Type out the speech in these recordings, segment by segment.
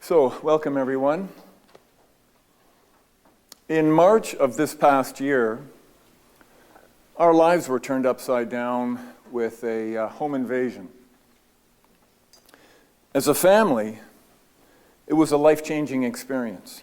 So, welcome everyone. In March of this past year, our lives were turned upside down with a home invasion. As a family, it was a life-changing experience.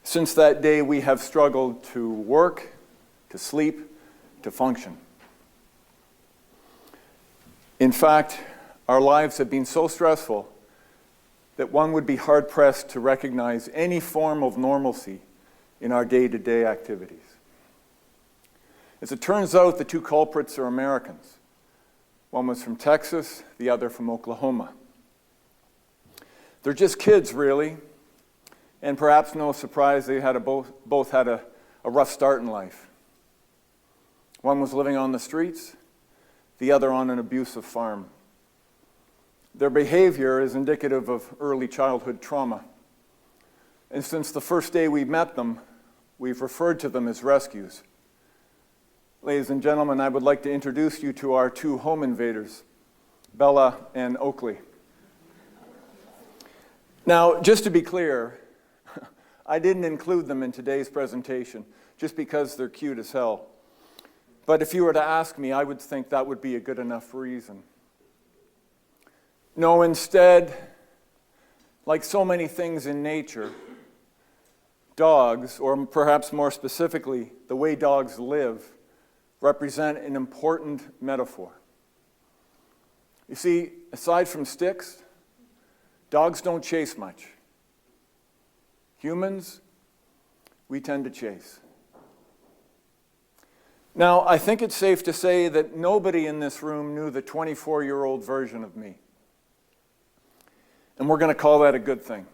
Since that day, we have struggled to work, to sleep, to function. In fact, our lives have been so stressful that one would be hard-pressed to recognize any form of normalcy in our day-to-day activities. As it turns out, the two culprits are Americans. One was from Texas, the other from Oklahoma. They're just kids, really, and perhaps no surprise they had both had a rough start in life. One was living on the streets, the other on an abusive farm. Their behavior is indicative of early childhood trauma. And since the first day we met them, we've referred to them as rescues. Ladies and gentlemen, I would like to introduce you to our two home invaders, Bella and Oakley. Now, just to be clear, I didn't include them in today's presentation just because they're cute as hell. But if you were to ask me, I would think that would be a good enough reason. No, instead, like so many things in nature, dogs, or perhaps more specifically, the way dogs live, represent an important metaphor. You see, aside from sticks, dogs don't chase much. Humans, we tend to chase. Now, I think it's safe to say that nobody in this room knew the 24-year-old version of me. And we're going to call that a good thing.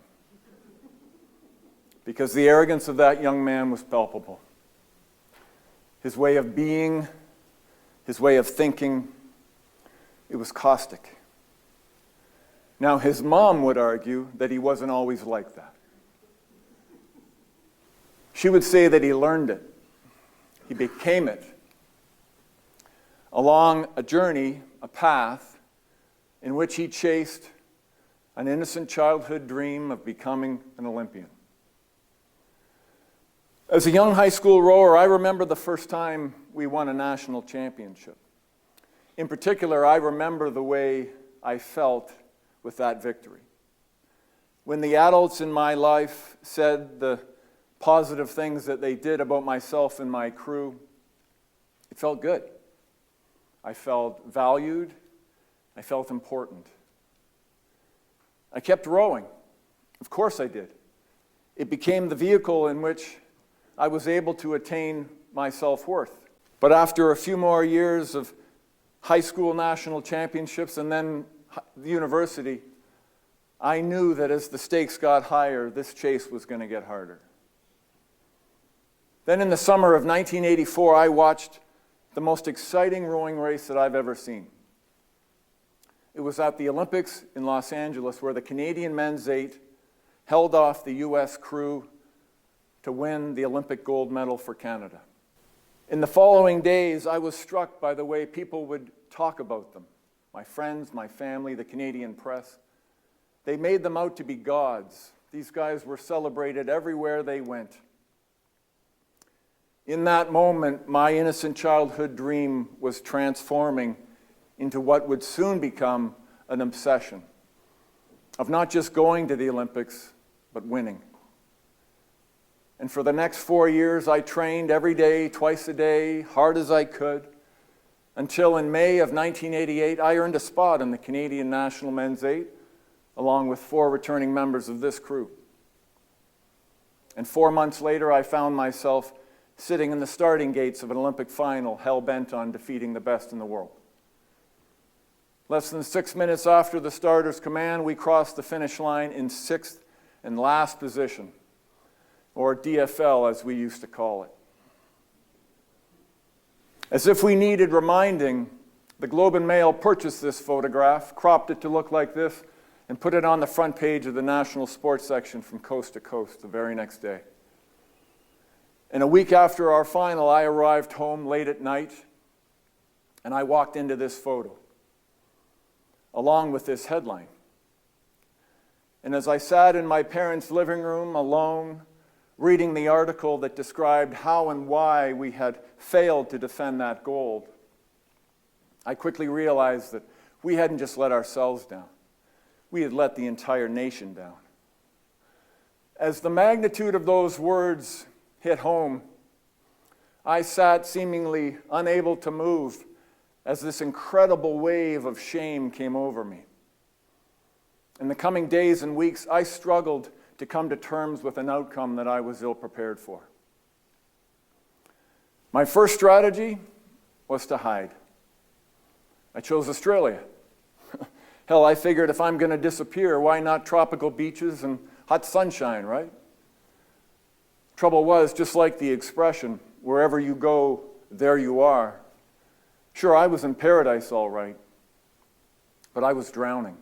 Because the arrogance of that young man was palpable. His way of being, his way of thinking, it was caustic. Now, his mom would argue that he wasn't always like that. She would say that he learned it. He became it. Along a journey, a path, in which he chased an innocent childhood dream of becoming an Olympian. As a young high school rower, I remember the first time we won a national championship. In particular, I remember the way I felt with that victory. When the adults in my life said the positive things that they did about myself and my crew, it felt good. I felt valued. I felt important. I kept rowing. Of course I did. It became the vehicle in which I was able to attain my self-worth. But after a few more years of high school national championships and then the university, I knew that as the stakes got higher, this chase was going to get harder. Then in the summer of 1984, I watched the most exciting rowing race that I've ever seen. It was at the Olympics in Los Angeles where the Canadian men's eight held off the U.S. crew to win the Olympic gold medal for Canada. In the following days, I was struck by the way people would talk about them. My friends, my family, the Canadian press. They made them out to be gods. These guys were celebrated everywhere they went. In that moment, my innocent childhood dream was transforming into what would soon become an obsession of not just going to the Olympics, but winning. And for the next 4 years, I trained every day, twice a day, hard as I could, until in May of 1988, I earned a spot in the Canadian National Men's Eight, along with 4 returning members of this crew. And 4 months later, I found myself sitting in the starting gates of an Olympic final, hell-bent on defeating the best in the world. Less than 6 minutes after the starter's command, we crossed the finish line in 6th and last position, or DFL as we used to call it. As if we needed reminding, the Globe and Mail purchased this photograph, cropped it to look like this, and put it on the front page of the national sports section from coast to coast the very next day. And a week after our final, I arrived home late at night, and I walked into this photo, along with this headline. And as I sat in my parents' living room alone, reading the article that described how and why we had failed to defend that gold, I quickly realized that we hadn't just let ourselves down. We had let the entire nation down. As the magnitude of those words hit home, I sat seemingly unable to move as this incredible wave of shame came over me. In the coming days and weeks, I struggled to come to terms with an outcome that I was ill-prepared for. My first strategy was to hide. I chose Australia. Hell, I figured if I'm going to disappear, why not tropical beaches and hot sunshine, right? Trouble was, just like the expression, wherever you go, there you are. Sure, I was in paradise all right, but I was drowning.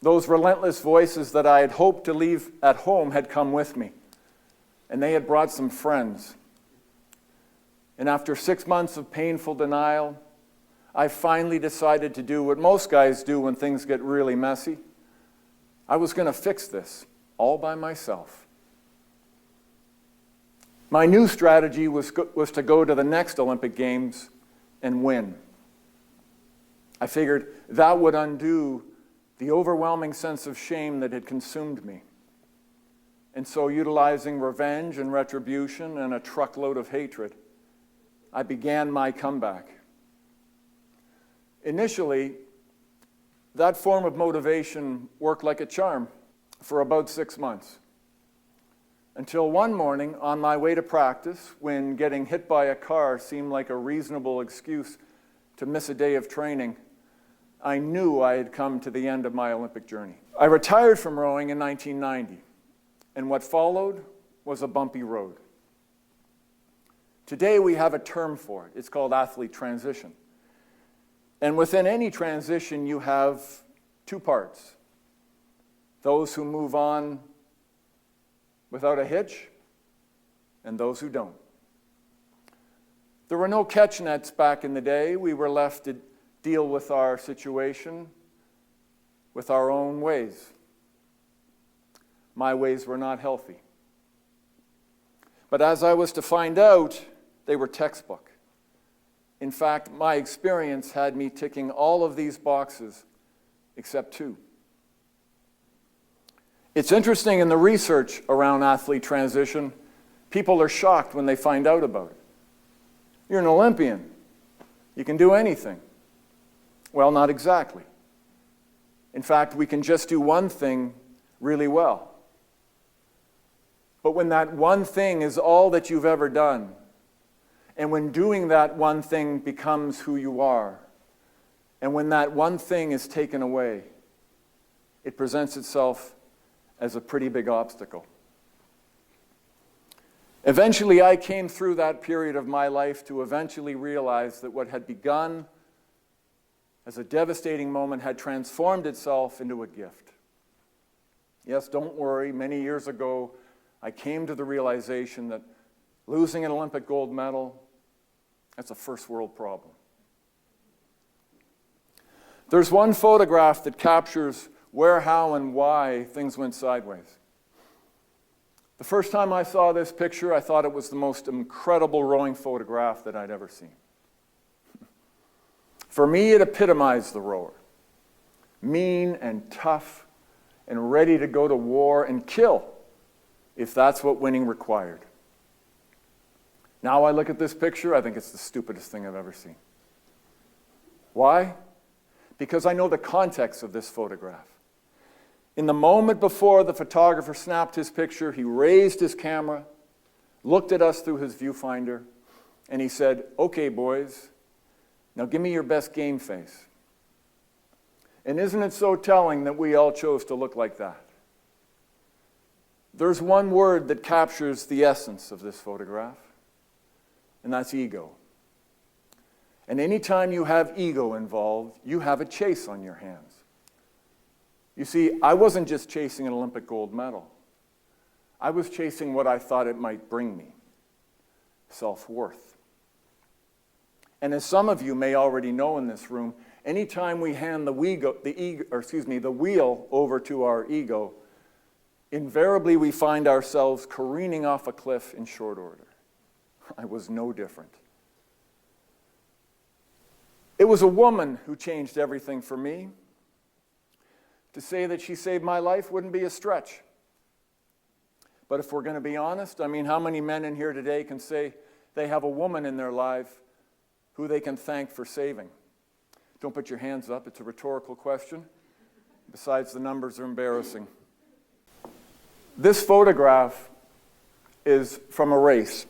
Those relentless voices that I had hoped to leave at home had come with me, and they had brought some friends. And after 6 months of painful denial, I finally decided to do what most guys do when things get really messy. I was going to fix this all by myself. My new strategy was to go to the next Olympic Games and win. I figured that would undo the overwhelming sense of shame that had consumed me. And so, utilizing revenge and retribution and a truckload of hatred, I began my comeback. Initially, that form of motivation worked like a charm for about 6 months. Until one morning, on my way to practice, when getting hit by a car seemed like a reasonable excuse to miss a day of training, I knew I had come to the end of my Olympic journey. I retired from rowing in 1990, and what followed was a bumpy road. Today we have a term for it. It's called athlete transition. And within any transition, you have two parts. Those who move on without a hitch, and those who don't. There were no catch nets back in the day. We were left to deal with our situation with our own ways. My ways were not healthy. But as I was to find out, they were textbook. In fact, my experience had me ticking all of these boxes except two. It's interesting in the research around athlete transition, people are shocked when they find out about it. You're an Olympian. You can do anything. Well, not exactly. In fact, we can just do one thing really well. But when that one thing is all that you've ever done, and when doing that one thing becomes who you are, and when that one thing is taken away, it presents itself as a pretty big obstacle. Eventually, I came through that period of my life to eventually realize that what had begun as a devastating moment had transformed itself into a gift. Yes, don't worry, many years ago, I came to the realization that losing an Olympic gold medal, that's a first world problem. There's one photograph that captures where, how, and why things went sideways. The first time I saw this picture, I thought it was the most incredible rowing photograph that I'd ever seen. For me, it epitomized the rower. Mean and tough and ready to go to war and kill if that's what winning required. Now I look at this picture, I think it's the stupidest thing I've ever seen. Why? Because I know the context of this photograph. In the moment before the photographer snapped his picture, he raised his camera, looked at us through his viewfinder, and he said, "Okay, boys, now give me your best game face." And isn't it so telling that we all chose to look like that? There's one word that captures the essence of this photograph, and that's ego. And anytime you have ego involved, you have a chase on your hands. You see, I wasn't just chasing an Olympic gold medal. I was chasing what I thought it might bring me, self-worth. And as some of you may already know in this room, anytime we hand the wheel over to our ego, invariably we find ourselves careening off a cliff in short order. I was no different. It was a woman who changed everything for me. To say that she saved my life wouldn't be a stretch. But if we're going to be honest, I mean, how many men in here today can say they have a woman in their life who they can thank for saving? Don't put your hands up. It's a rhetorical question. Besides, the numbers are embarrassing. This photograph is from a race.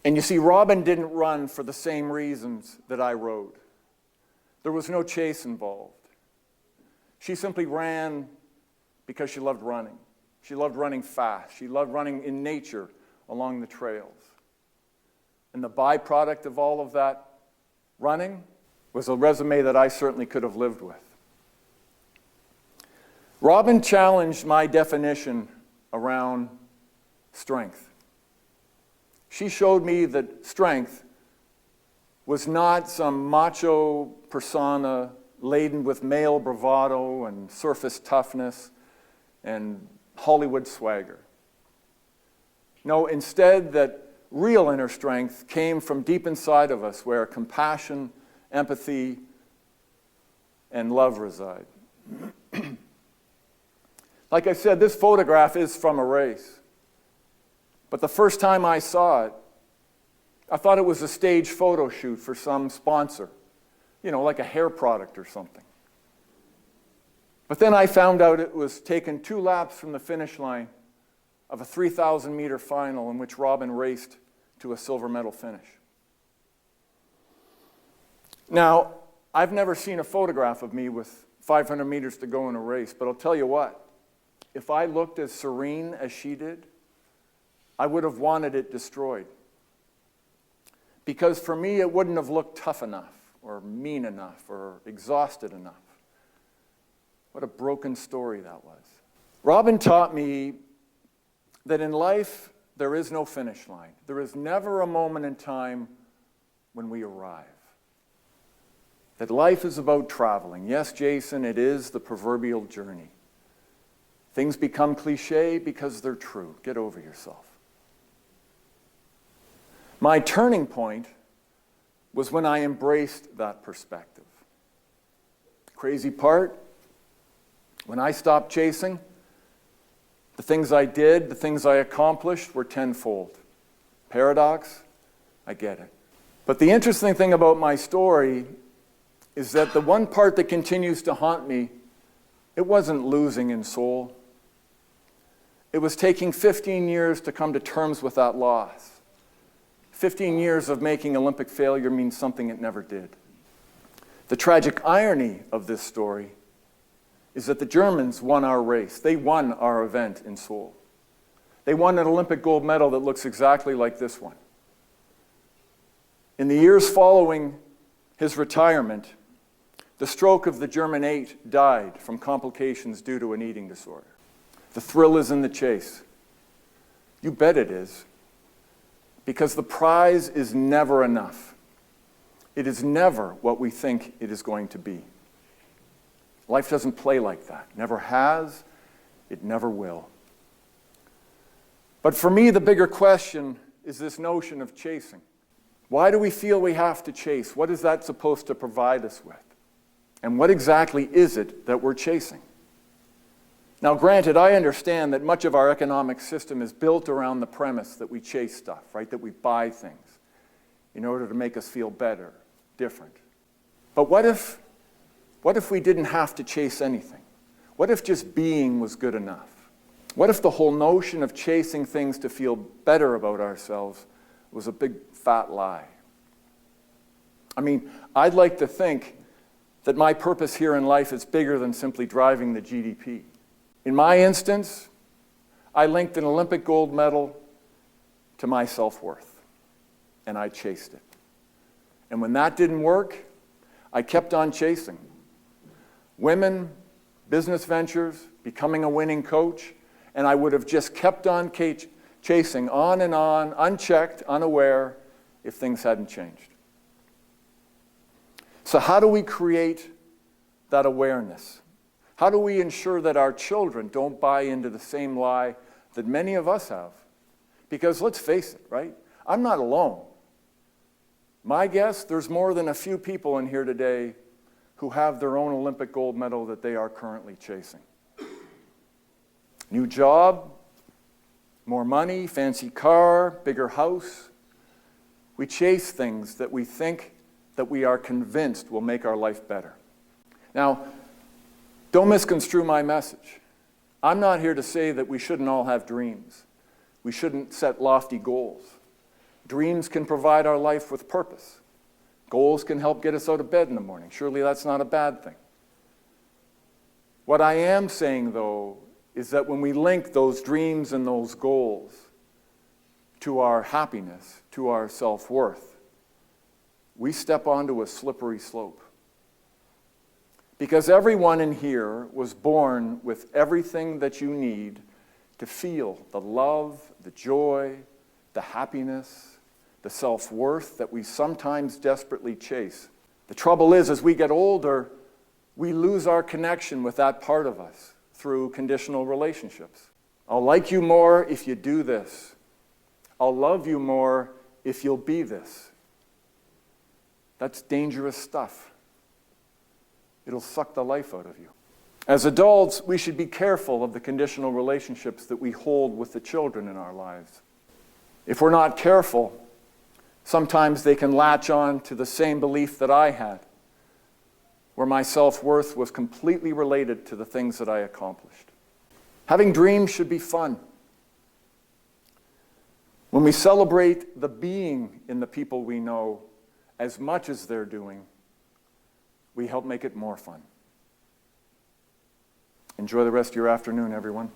And you see, Robin didn't run for the same reasons that I rode. There was no chase involved. She simply ran because she loved running. She loved running fast. She loved running in nature along the trails. And the byproduct of all of that running was a resume that I certainly could have lived with. Robin challenged my definition around strength. She showed me that strength was not some macho persona laden with male bravado and surface toughness and Hollywood swagger. No, instead, that real inner strength came from deep inside of us, where compassion, empathy, and love reside. Like I said, this photograph is from a race. But the first time I saw it, I thought it was a stage photo shoot for some sponsor, like a hair product or something. But then I found out it was taken 2 laps from the finish line of a 3,000-meter final in which Robin raced to a silver medal finish. Now, I've never seen a photograph of me with 500 meters to go in a race, but I'll tell you what, if I looked as serene as she did, I would have wanted it destroyed. Because for me, it wouldn't have looked tough enough, or mean enough, or exhausted enough. What a broken story that was. Robin taught me that in life, there is no finish line. There is never a moment in time when we arrive. That life is about traveling. Yes, Jason, it is the proverbial journey. Things become cliche because they're true. Get over yourself. My turning point was when I embraced that perspective. Crazy part, when I stopped chasing, the things I did, the things I accomplished were tenfold. Paradox? I get it. But the interesting thing about my story is that the one part that continues to haunt me, it wasn't losing in soul. It was taking 15 years to come to terms with that loss. 15 years of making Olympic failure means something it never did. The tragic irony of this story is that the Germans won our race. They won our event in Seoul. They won an Olympic gold medal that looks exactly like this one. In the years following his retirement, the stroke of the German 8 died from complications due to an eating disorder. The thrill is in the chase. You bet it is. Because the prize is never enough. It is never what we think it is going to be. Life doesn't play like that. Never has. It never will. But for me, the bigger question is this notion of chasing. Why do we feel we have to chase? What is that supposed to provide us with? And what exactly is it that we're chasing? Now, granted, I understand that much of our economic system is built around the premise that we chase stuff, right? That we buy things in order to make us feel better, different. But what if we didn't have to chase anything? What if just being was good enough? What if the whole notion of chasing things to feel better about ourselves was a big fat lie? I mean, I'd like to think that my purpose here in life is bigger than simply driving the GDP. In my instance, I linked an Olympic gold medal to my self-worth, and I chased it. And when that didn't work, I kept on chasing. Women, business ventures, becoming a winning coach, and I would have just kept on chasing on and on, unchecked, unaware, if things hadn't changed. So how do we create that awareness? How do we ensure that our children don't buy into the same lie that many of us have? Because let's face it, right? I'm not alone. My guess, there's more than a few people in here today who have their own Olympic gold medal that they are currently chasing. New job, more money, fancy car, bigger house. We chase things that we think, that we are convinced will make our life better. Now, don't misconstrue my message. I'm not here to say that we shouldn't all have dreams. We shouldn't set lofty goals. Dreams can provide our life with purpose. Goals can help get us out of bed in the morning. Surely that's not a bad thing. What I am saying, though, is that when we link those dreams and those goals to our happiness, to our self-worth, we step onto a slippery slope. Because everyone in here was born with everything that you need to feel the love, the joy, the happiness, the self-worth that we sometimes desperately chase. The trouble is, as we get older, we lose our connection with that part of us through conditional relationships. I'll like you more if you do this. I'll love you more if you'll be this. That's dangerous stuff. It'll suck the life out of you. As adults, we should be careful of the conditional relationships that we hold with the children in our lives. If we're not careful, sometimes they can latch on to the same belief that I had, where my self-worth was completely related to the things that I accomplished. Having dreams should be fun. When we celebrate the being in the people we know as much as they're doing, we help make it more fun. Enjoy the rest of your afternoon, everyone.